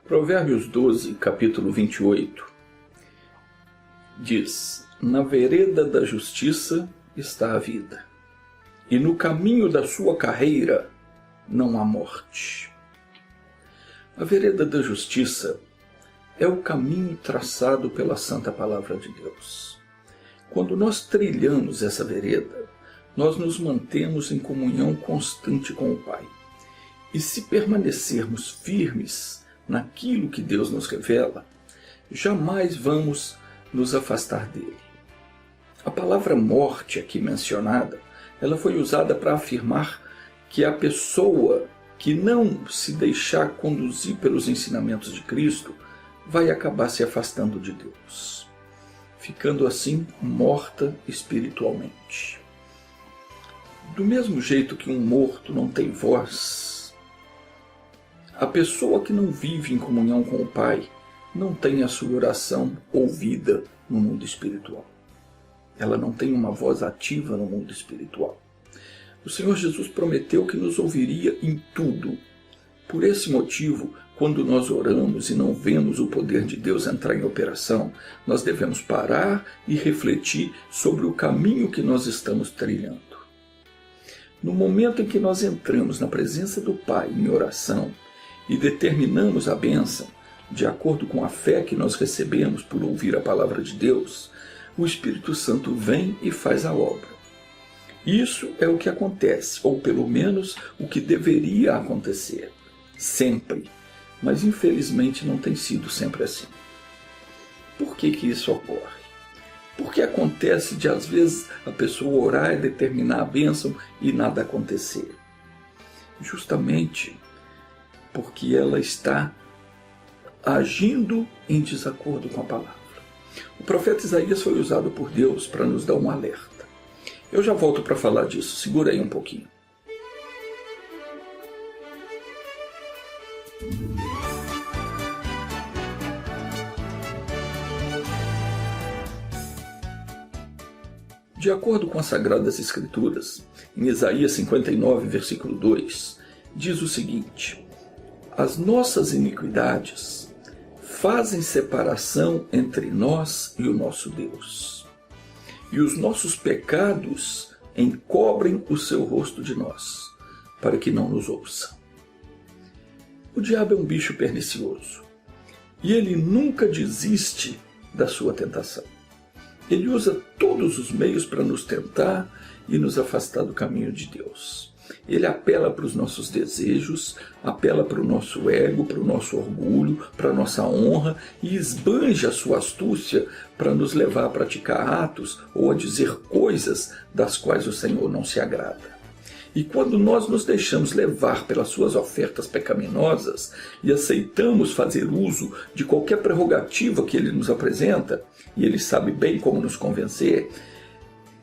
Provérbios 12, capítulo 28, diz: Na vereda da justiça está a vida, e no caminho da sua carreira não há morte. A vereda da justiça é o caminho traçado pela Santa Palavra de Deus. Quando nós trilhamos essa vereda, nós nos mantemos em comunhão constante com o Pai. E se permanecermos firmes naquilo que Deus nos revela, jamais vamos nos afastar dele. A palavra morte aqui mencionada, ela foi usada para afirmar que a pessoa que não se deixar conduzir pelos ensinamentos de Cristo vai acabar se afastando de Deus, ficando assim morta espiritualmente. Do mesmo jeito que um morto não tem voz, a pessoa que não vive em comunhão com o Pai não tem a sua oração ouvida no mundo espiritual. Ela não tem uma voz ativa no mundo espiritual. O Senhor Jesus prometeu que nos ouviria em tudo. Por esse motivo, quando nós oramos e não vemos o poder de Deus entrar em operação, nós devemos parar e refletir sobre o caminho que nós estamos trilhando. No momento em que nós entramos na presença do Pai em oração e determinamos a bênção, de acordo com a fé que nós recebemos por ouvir a palavra de Deus, o Espírito Santo vem e faz a obra. Isso é o que acontece, ou pelo menos o que deveria acontecer, sempre. Mas infelizmente não tem sido sempre assim. Por que isso ocorre? Porque acontece de às vezes a pessoa orar e determinar a bênção e nada acontecer. Justamente porque ela está agindo em desacordo com a palavra. O profeta Isaías foi usado por Deus para nos dar um alerta. Eu já volto para falar disso, segura aí um pouquinho. De acordo com as Sagradas Escrituras, em Isaías 59, versículo 2, diz o seguinte: As nossas iniquidades fazem separação entre nós e o nosso Deus, e os nossos pecados encobrem o seu rosto de nós, para que não nos ouça. O diabo é um bicho pernicioso, e ele nunca desiste da sua tentação. Ele usa todos os meios para nos tentar e nos afastar do caminho de Deus. Ele apela para os nossos desejos, apela para o nosso ego, para o nosso orgulho, para a nossa honra e esbanja a sua astúcia para nos levar a praticar atos ou a dizer coisas das quais o Senhor não se agrada. E quando nós nos deixamos levar pelas suas ofertas pecaminosas e aceitamos fazer uso de qualquer prerrogativa que ele nos apresenta, e ele sabe bem como nos convencer,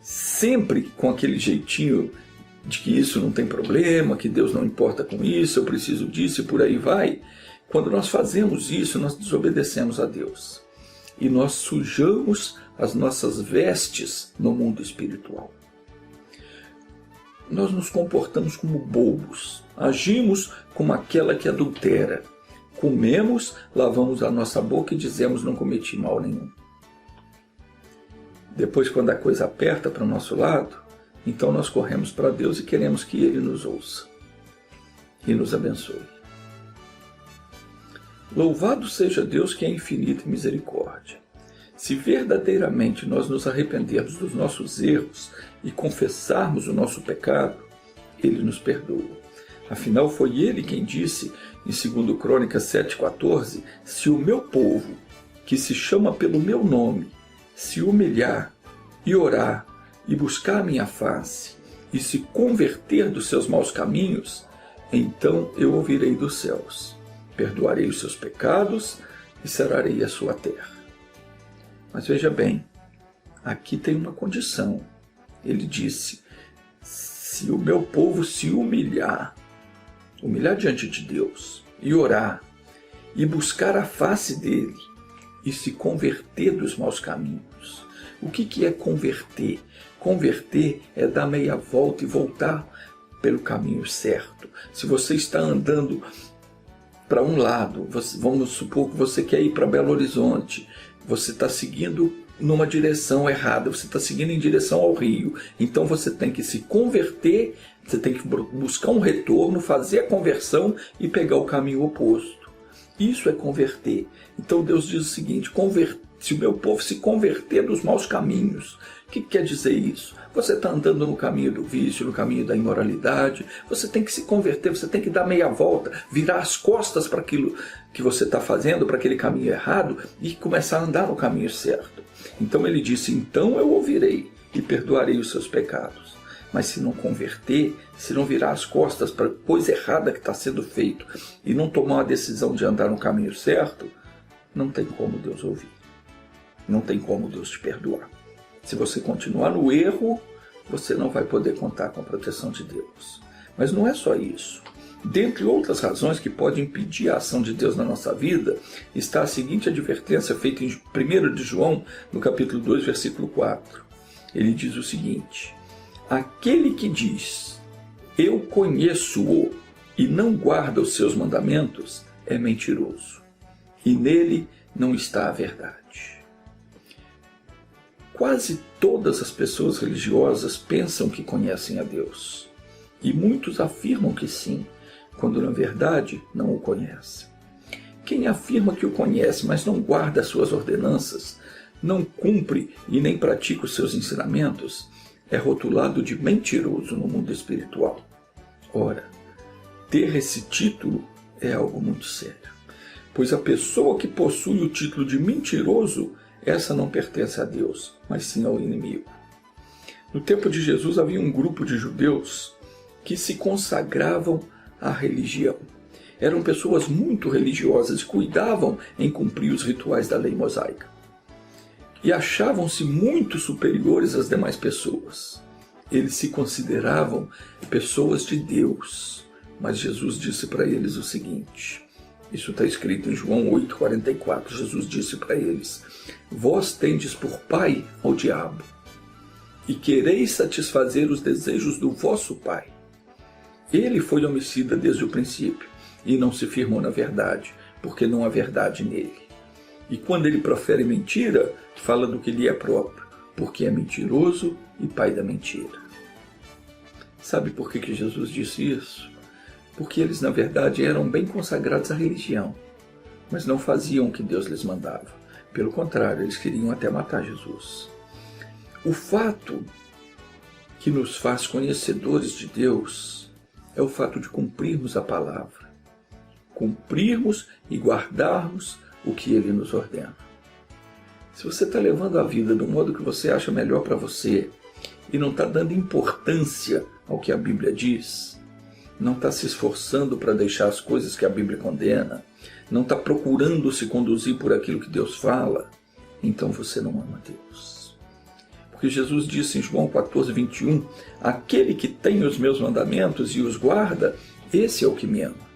sempre com aquele jeitinho de que isso não tem problema, que Deus não importa com isso, eu preciso disso e por aí vai. Quando nós fazemos isso, nós desobedecemos a Deus. E nós sujamos as nossas vestes no mundo espiritual. Nós nos comportamos como bobos, agimos como aquela que adultera. Comemos, lavamos a nossa boca e dizemos não cometi mal nenhum. Depois, quando a coisa aperta para o nosso lado, então nós corremos para Deus e queremos que Ele nos ouça e nos abençoe. Louvado seja Deus que é infinito em misericórdia. Se verdadeiramente nós nos arrependermos dos nossos erros e confessarmos o nosso pecado, Ele nos perdoa. Afinal, foi Ele quem disse, em 2 Crônicas 7,14, se o meu povo, que se chama pelo meu nome, se humilhar e orar e buscar a minha face e se converter dos seus maus caminhos, então eu ouvirei dos céus, perdoarei os seus pecados e sararei a sua terra. Mas veja bem, aqui tem uma condição. Ele disse, se o meu povo se humilhar diante de Deus e orar e buscar a face dele e se converter dos maus caminhos. O que é converter? Converter é dar meia volta e voltar pelo caminho certo. Se você está andando para um lado. Vamos supor que você quer ir para Belo Horizonte. Você está seguindo numa direção errada, você está seguindo em direção ao Rio. Então você tem que se converter, você tem que buscar um retorno, fazer a conversão e pegar o caminho oposto. Isso é converter. Então Deus diz o seguinte: se o meu povo se converter dos maus caminhos. O que quer dizer isso? Você está andando no caminho do vício, no caminho da imoralidade. Você tem que se converter, você tem que dar meia volta, virar as costas para aquilo que você está fazendo, para aquele caminho errado, e começar a andar no caminho certo. Então ele disse: então eu ouvirei e perdoarei os seus pecados. Mas se não converter, se não virar as costas para a coisa errada que está sendo feito e não tomar uma decisão de andar no caminho certo, não tem como Deus ouvir. Não tem como Deus te perdoar. Se você continuar no erro, você não vai poder contar com a proteção de Deus. Mas não é só isso. Dentre outras razões que podem impedir a ação de Deus na nossa vida, está a seguinte advertência feita em 1 de João, no capítulo 2, versículo 4. Ele diz o seguinte: aquele que diz, eu conheço-o, e não guarda os seus mandamentos, é mentiroso, e nele não está a verdade. Quase todas as pessoas religiosas pensam que conhecem a Deus, e muitos afirmam que sim, quando na verdade não o conhecem. Quem afirma que o conhece, mas não guarda as suas ordenanças, não cumpre e nem pratica os seus ensinamentos, é rotulado de mentiroso no mundo espiritual. Ora, ter esse título é algo muito sério, pois a pessoa que possui o título de mentiroso, essa não pertence a Deus, mas sim ao inimigo. No tempo de Jesus havia um grupo de judeus que se consagravam à religião. Eram pessoas muito religiosas e cuidavam em cumprir os rituais da lei mosaica. E achavam-se muito superiores às demais pessoas. Eles se consideravam pessoas de Deus. Mas Jesus disse para eles o seguinte, isso está escrito em João 8,44, Jesus disse para eles: vós tendes por pai ao diabo, e quereis satisfazer os desejos do vosso pai. Ele foi homicida desde o princípio, e não se firmou na verdade, porque não há verdade nele. E quando ele profere mentira, fala do que lhe é próprio, porque é mentiroso e pai da mentira. Sabe por que Jesus disse isso? Porque eles, na verdade, eram bem consagrados à religião, mas não faziam o que Deus lhes mandava. Pelo contrário, eles queriam até matar Jesus. O fato que nos faz conhecedores de Deus é o fato de cumprirmos a palavra, cumprirmos e guardarmos o que Ele nos ordena. Se você está levando a vida do modo que você acha melhor para você e não está dando importância ao que a Bíblia diz, não está se esforçando para deixar as coisas que a Bíblia condena, não está procurando se conduzir por aquilo que Deus fala, então você não ama Deus. Porque Jesus disse em João 14,21, aquele que tem os meus mandamentos e os guarda, esse é o que me ama.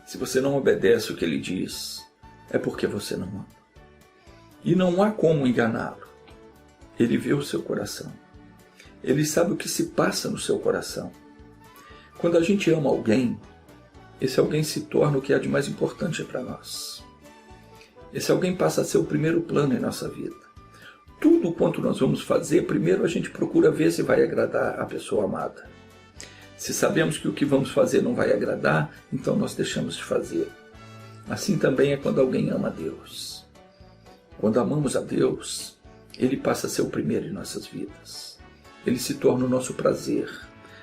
Se você não obedece o que ele diz, é porque você não ama. E não há como enganá-lo. Ele vê o seu coração. Ele sabe o que se passa no seu coração. Quando a gente ama alguém, esse alguém se torna o que há de mais importante para nós. Esse alguém passa a ser o primeiro plano em nossa vida. Tudo quanto nós vamos fazer, primeiro a gente procura ver se vai agradar a pessoa amada. Se sabemos que o que vamos fazer não vai agradar, então nós deixamos de fazer. Assim também é quando alguém ama a Deus. Quando amamos a Deus, Ele passa a ser o primeiro em nossas vidas. Ele se torna o nosso prazer.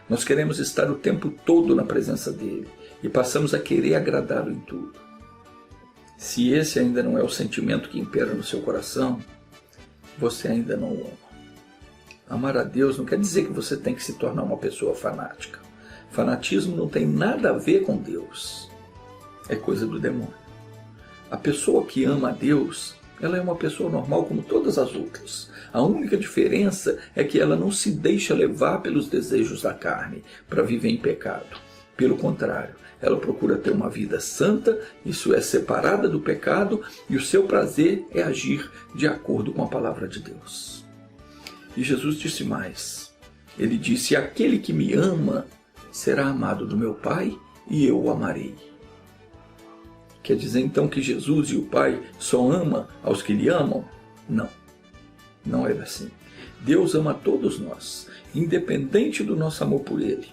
Nós queremos estar o tempo todo na presença dEle e passamos a querer agradá-lo em tudo. Se esse ainda não é o sentimento que impera no seu coração, você ainda não o ama. Amar a Deus não quer dizer que você tem que se tornar uma pessoa fanática. Fanatismo não tem nada a ver com Deus. É coisa do demônio. A pessoa que ama a Deus, ela é uma pessoa normal como todas as outras. A única diferença é que ela não se deixa levar pelos desejos da carne para viver em pecado. Pelo contrário, ela procura ter uma vida santa, isso é, separada do pecado, e o seu prazer é agir de acordo com a palavra de Deus. E Jesus disse mais. Ele disse, aquele que me ama será amado do meu Pai, e eu o amarei. Quer dizer então que Jesus e o Pai só ama aos que lhe amam? Não, não é assim. Deus ama todos nós, independente do nosso amor por Ele.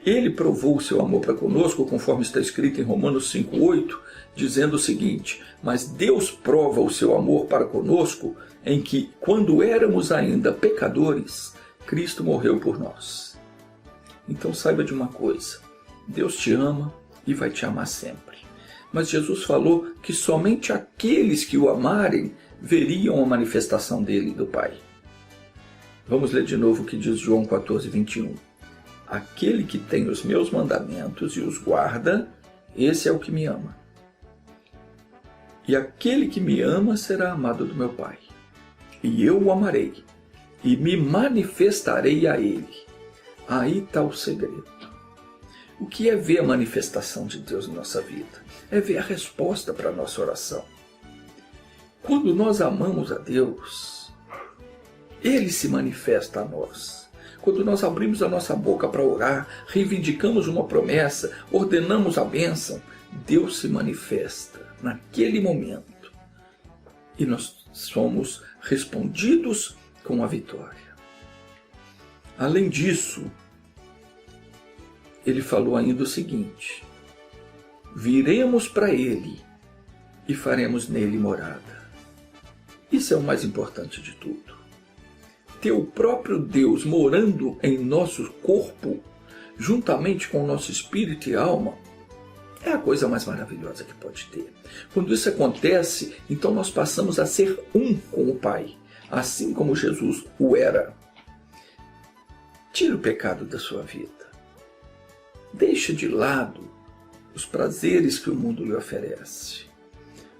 Ele provou o seu amor para conosco, conforme está escrito em Romanos 5,8, dizendo o seguinte: mas Deus prova o seu amor para conosco em que, quando éramos ainda pecadores, Cristo morreu por nós. Então saiba de uma coisa, Deus te ama e vai te amar sempre. Mas Jesus falou que somente aqueles que o amarem veriam a manifestação dele e do Pai. Vamos ler de novo o que diz João 14:21. Aquele que tem os meus mandamentos e os guarda, esse é o que me ama. E aquele que me ama será amado do meu Pai. E eu o amarei, e me manifestarei a ele. Aí está o segredo. O que é ver a manifestação de Deus na nossa vida? É ver a resposta para a nossa oração. Quando nós amamos a Deus, Ele se manifesta a nós. Quando nós abrimos a nossa boca para orar, reivindicamos uma promessa, ordenamos a bênção, Deus se manifesta naquele momento. E nós somos respondidos com a vitória. Além disso, ele falou ainda o seguinte: viremos para ele e faremos nele morada. Isso é o mais importante de tudo. Ter o próprio Deus morando em nosso corpo, juntamente com o nosso espírito e alma, é a coisa mais maravilhosa que pode ter. Quando isso acontece, então nós passamos a ser um com o Pai, assim como Jesus o era. Tire o pecado da sua vida. Deixe de lado os prazeres que o mundo lhe oferece.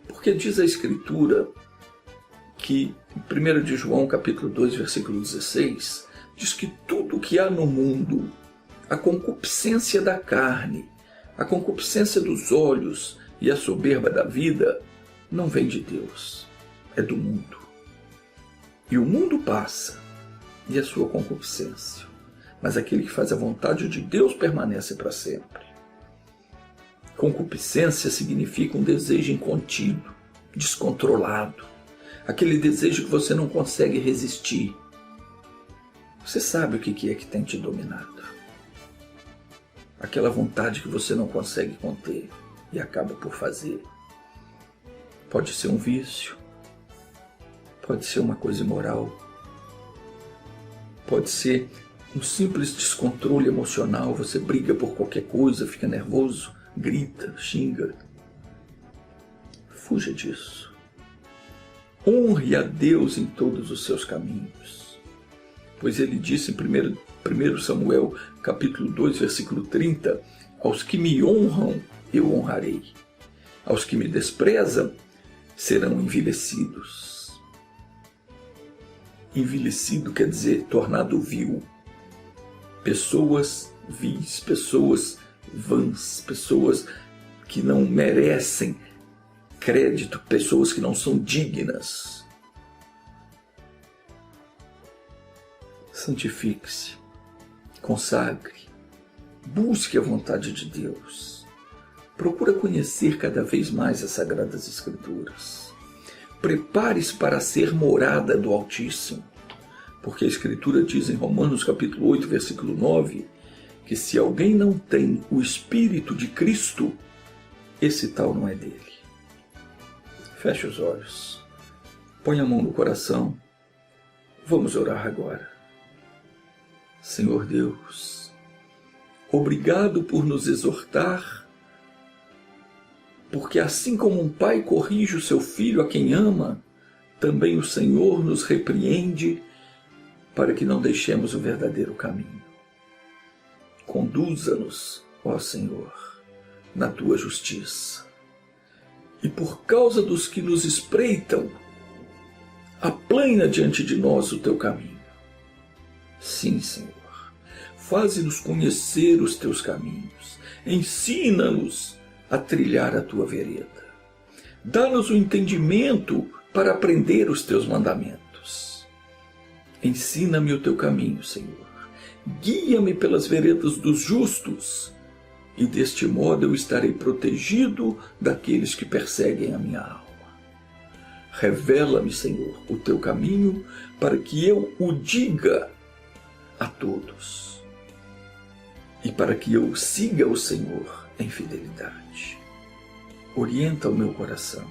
Porque diz a Escritura que, em 1 de João, capítulo 2, versículo 16, diz que tudo que há no mundo, a concupiscência da carne, a concupiscência dos olhos e a soberba da vida, não vem de Deus, é do mundo. E o mundo passa, e a sua concupiscência, mas aquele que faz a vontade de Deus permanece para sempre. Concupiscência significa um desejo incontido, descontrolado, aquele desejo que você não consegue resistir. Você sabe o que é que tem te dominado. Aquela vontade que você não consegue conter e acaba por fazer. Pode ser um vício, pode ser uma coisa imoral, pode ser um simples descontrole emocional. Você briga por qualquer coisa, fica nervoso, grita, xinga. Fuja disso. Honre a Deus em todos os seus caminhos. Pois ele disse em 1 Samuel, capítulo 2, versículo 30, aos que me honram, eu honrarei. Aos que me desprezam, serão envelhecidos. Envelhecido quer dizer tornado vil. Pessoas vis, pessoas vãs, pessoas que não merecem crédito, pessoas que não são dignas. Santifique-se, consagre, busque a vontade de Deus. Procura conhecer cada vez mais as Sagradas Escrituras. Prepare-se para ser morada do Altíssimo, porque a Escritura diz em Romanos capítulo 8, versículo 9, que se alguém não tem o Espírito de Cristo, esse tal não é dele. Feche os olhos, põe a mão no coração, vamos orar agora. Senhor Deus, obrigado por nos exortar, porque assim como um pai corrige o seu filho a quem ama, também o Senhor nos repreende para que não deixemos o verdadeiro caminho. Conduza-nos, ó Senhor, na tua justiça. E por causa dos que nos espreitam, aplana diante de nós o teu caminho. Sim, Senhor, faze-nos conhecer os teus caminhos, ensina-nos a trilhar a tua vereda. Dá-nos o entendimento para aprender os teus mandamentos. Ensina-me o teu caminho, Senhor. Guia-me pelas veredas dos justos, e deste modo eu estarei protegido daqueles que perseguem a minha alma. Revela-me, Senhor, o teu caminho para que eu o diga a todos e para que eu siga o Senhor em fidelidade. Orienta o meu coração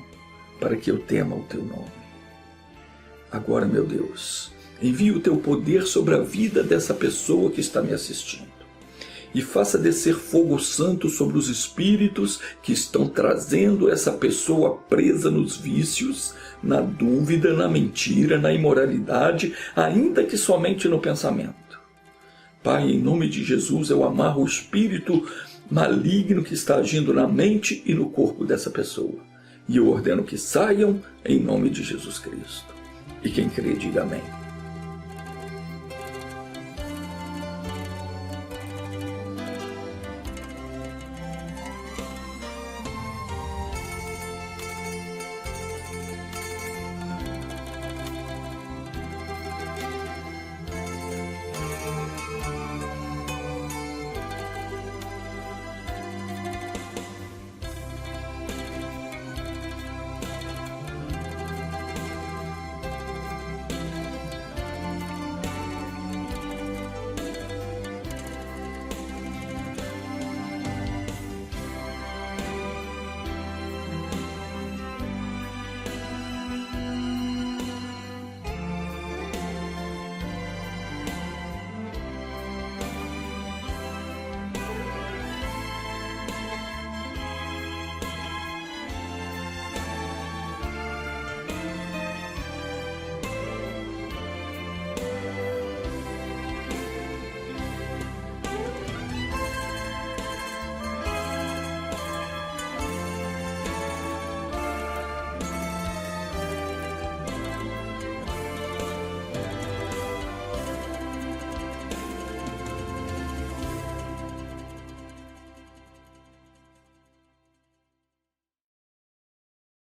para que eu tema o teu nome. Agora, meu Deus, envia o teu poder sobre a vida dessa pessoa que está me assistindo e faça descer fogo santo sobre os espíritos que estão trazendo essa pessoa presa nos vícios, na dúvida, na mentira, na imoralidade, ainda que somente no pensamento. Pai, em nome de Jesus, eu amarro o espírito maligno que está agindo na mente e no corpo dessa pessoa. E eu ordeno que saiam em nome de Jesus Cristo. E quem crê, diga amém.